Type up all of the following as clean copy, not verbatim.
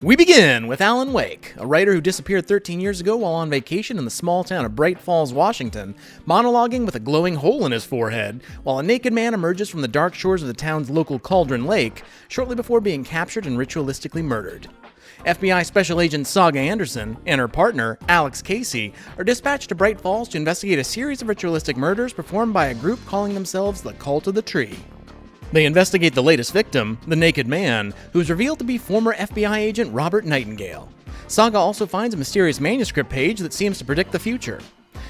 We begin with Alan Wake, a writer who disappeared 13 years ago while on vacation in the small town of Bright Falls, Washington, monologuing with a glowing hole in his forehead, while a naked man emerges from the dark shores of the town's local Cauldron Lake, shortly before being captured and ritualistically murdered. FBI Special Agent Saga Anderson and her partner, Alex Casey, are dispatched to Bright Falls to investigate a series of ritualistic murders performed by a group calling themselves the Cult of the Tree. They investigate the latest victim, the naked man, who is revealed to be former FBI agent Robert Nightingale. Saga also finds a mysterious manuscript page that seems to predict the future.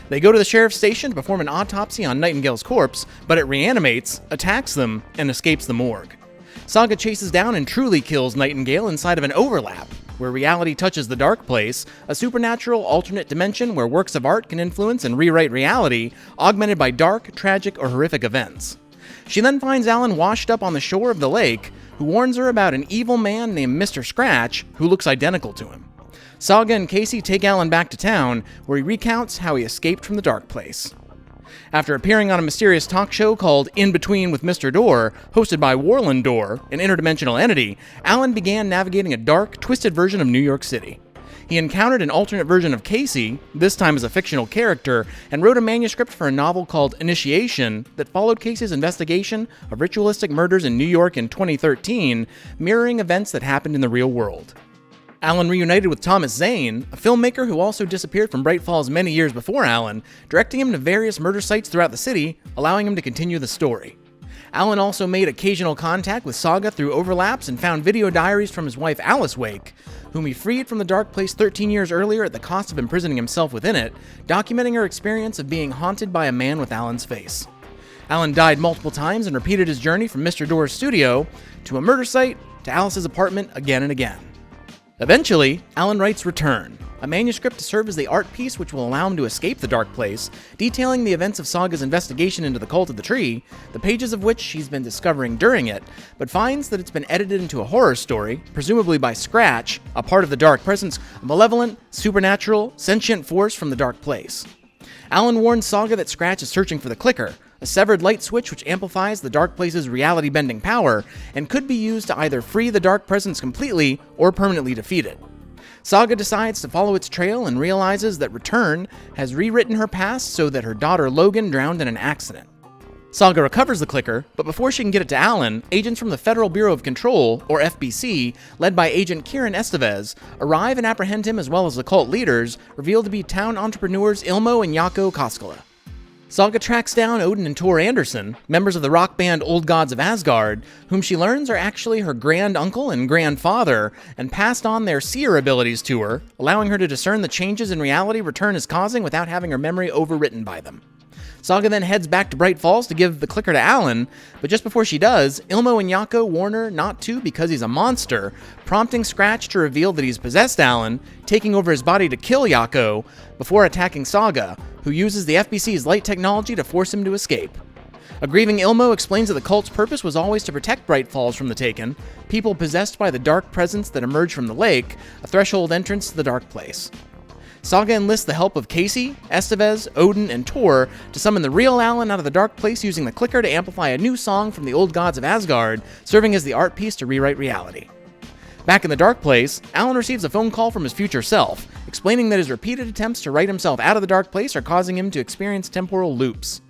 They go to the sheriff's station to perform an autopsy on Nightingale's corpse, but it reanimates, attacks them, and escapes the morgue. Saga chases down and truly kills Nightingale inside of an overlap, where reality touches the dark place, a supernatural alternate dimension where works of art can influence and rewrite reality, augmented by dark, tragic, or horrific events. She then finds Alan washed up on the shore of the lake, who warns her about an evil man named Mr. Scratch, who looks identical to him. Saga and Casey take Alan back to town, where he recounts how he escaped from the dark place. After appearing on a mysterious talk show called In Between with Mr. Door, hosted by Warland Door, an interdimensional entity, Alan began navigating a dark, twisted version of New York City. He encountered an alternate version of Casey, this time as a fictional character, and wrote a manuscript for a novel called Initiation that followed Casey's investigation of ritualistic murders in New York in 2013, mirroring events that happened in the real world. Alan reunited with Thomas Zane, a filmmaker who also disappeared from Bright Falls many years before Alan, directing him to various murder sites throughout the city, allowing him to continue the story. Alan also made occasional contact with Saga through overlaps and found video diaries from his wife Alice Wake, whom he freed from the dark place 13 years earlier at the cost of imprisoning himself within it, documenting her experience of being haunted by a man with Alan's face. Alan died multiple times and repeated his journey from Mr. Door's studio to a murder site to Alice's apartment again and again. Eventually, Alan writes Return, a manuscript to serve as the art piece which will allow him to escape the dark place, detailing the events of Saga's investigation into the Cult of the Tree, the pages of which she's been discovering during it, but finds that it's been edited into a horror story, presumably by Scratch, a part of the dark presence, a malevolent, supernatural, sentient force from the dark place. Alan warns Saga that Scratch is searching for the clicker, a severed light switch which amplifies the dark place's reality-bending power, and could be used to either free the dark presence completely or permanently defeat it. Saga decides to follow its trail and realizes that Return has rewritten her past so that her daughter Logan drowned in an accident. Saga recovers the clicker, but before she can get it to Alan, agents from the Federal Bureau of Control, or FBC, led by Agent Kieran Estevez, arrive and apprehend him as well as the cult leaders, revealed to be town entrepreneurs Ilmo and Jaakko Koskela. Saga tracks down Odin and Tor Anderson, members of the rock band Old Gods of Asgard, whom she learns are actually her grand-uncle and grandfather, and passed on their seer abilities to her, allowing her to discern the changes in reality Return is causing without having her memory overwritten by them. Saga then heads back to Bright Falls to give the clicker to Alan, but just before she does, Ilmo and Jaakko warn her not to because he's a monster, prompting Scratch to reveal that he's possessed Alan, taking over his body to kill Jaakko, before attacking Saga, who uses the FBC's light technology to force him to escape. A grieving Ilmo explains that the cult's purpose was always to protect Bright Falls from the Taken, people possessed by the dark presence that emerged from the lake, a threshold entrance to the dark place. Saga enlists the help of Casey, Estevez, Odin, and Tor to summon the real Alan out of the dark place using the clicker to amplify a new song from the Old Gods of Asgard, serving as the art piece to rewrite reality. Back in the dark place, Alan receives a phone call from his future self, explaining that his repeated attempts to write himself out of the dark place are causing him to experience temporal loops.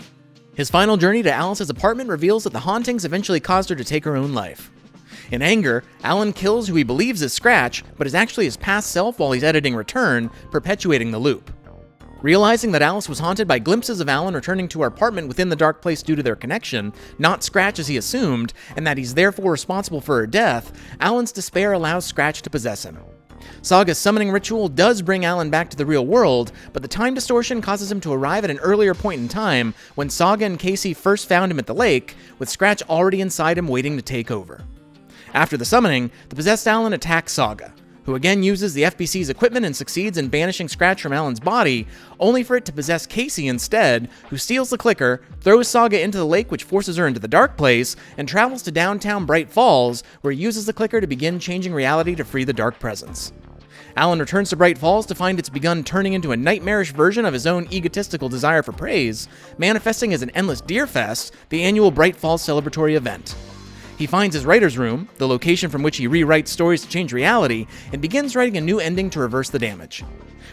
His final journey to Alice's apartment reveals that the hauntings eventually caused her to take her own life. In anger, Alan kills who he believes is Scratch, but is actually his past self while he's editing Return, perpetuating the loop. Realizing that Alice was haunted by glimpses of Alan returning to her apartment within the dark place due to their connection, not Scratch as he assumed, and that he's therefore responsible for her death, Alan's despair allows Scratch to possess him. Saga's summoning ritual does bring Alan back to the real world, but the time distortion causes him to arrive at an earlier point in time when Saga and Casey first found him at the lake, with Scratch already inside him waiting to take over. After the summoning, the possessed Alan attacks Saga, who again uses the FBC's equipment and succeeds in banishing Scratch from Alan's body, only for it to possess Casey instead, who steals the clicker, throws Saga into the lake which forces her into the dark place, and travels to downtown Bright Falls, where he uses the clicker to begin changing reality to free the dark presence. Alan returns to Bright Falls to find it's begun turning into a nightmarish version of his own egotistical desire for praise, manifesting as an endless deer fest, the annual Bright Falls celebratory event. He finds his writer's room, the location from which he rewrites stories to change reality, and begins writing a new ending to reverse the damage.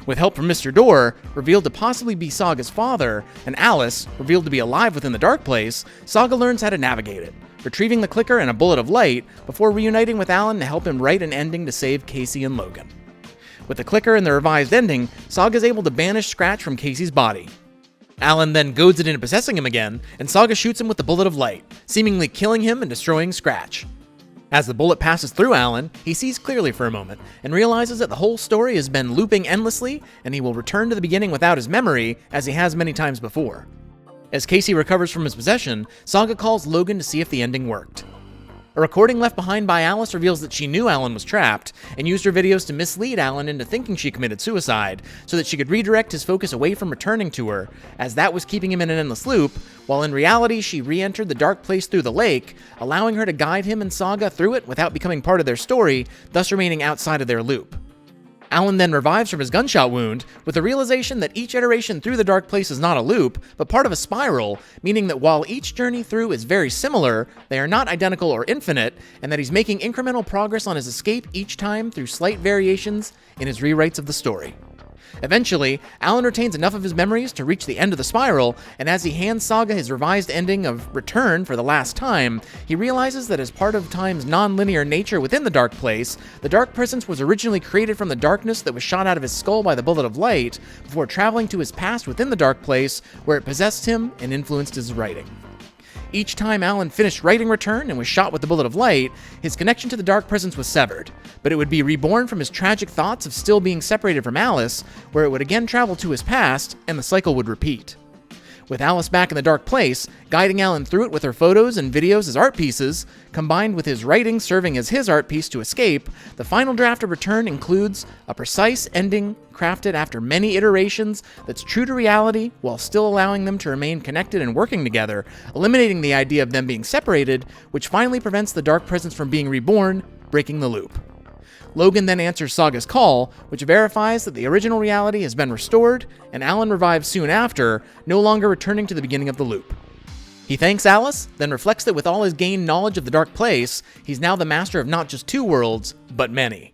With help from Mr. Door, revealed to possibly be Saga's father, and Alice, revealed to be alive within the dark place, Saga learns how to navigate it, retrieving the clicker and a bullet of light before reuniting with Alan to help him write an ending to save Casey and Logan. With the clicker and the revised ending, Saga is able to banish Scratch from Casey's body. Alan then goads it into possessing him again, and Saga shoots him with the bullet of light, seemingly killing him and destroying Scratch. As the bullet passes through Alan, he sees clearly for a moment, and realizes that the whole story has been looping endlessly, and he will return to the beginning without his memory, as he has many times before. As Casey recovers from his possession, Saga calls Logan to see if the ending worked. A recording left behind by Alice reveals that she knew Alan was trapped, and used her videos to mislead Alan into thinking she committed suicide, so that she could redirect his focus away from returning to her, as that was keeping him in an endless loop, while in reality she re-entered the dark place through the lake, allowing her to guide him and Saga through it without becoming part of their story, thus remaining outside of their loop. Alan then revives from his gunshot wound, with the realization that each iteration through the dark place is not a loop, but part of a spiral, meaning that while each journey through is very similar, they are not identical or infinite, and that he's making incremental progress on his escape each time through slight variations in his rewrites of the story. Eventually, Alan retains enough of his memories to reach the end of the spiral, and as he hands Saga his revised ending of Return for the last time, he realizes that as part of time's non-linear nature within the dark place, the dark presence was originally created from the darkness that was shot out of his skull by the bullet of light, before traveling to his past within the dark place, where it possessed him and influenced his writing. Each time Alan finished writing Return and was shot with the bullet of light, his connection to the dark presence was severed, but it would be reborn from his tragic thoughts of still being separated from Alice, where it would again travel to his past, and the cycle would repeat. With Alice back in the dark place, guiding Alan through it with her photos and videos as art pieces, combined with his writing serving as his art piece to escape, the final draft of Return includes a precise ending crafted after many iterations that's true to reality while still allowing them to remain connected and working together, eliminating the idea of them being separated, which finally prevents the dark presence from being reborn, breaking the loop. Logan then answers Saga's call, which verifies that the original reality has been restored, and Alan revives soon after, no longer returning to the beginning of the loop. He thanks Alice, then reflects that with all his gained knowledge of the dark place, he's now the master of not just two worlds, but many.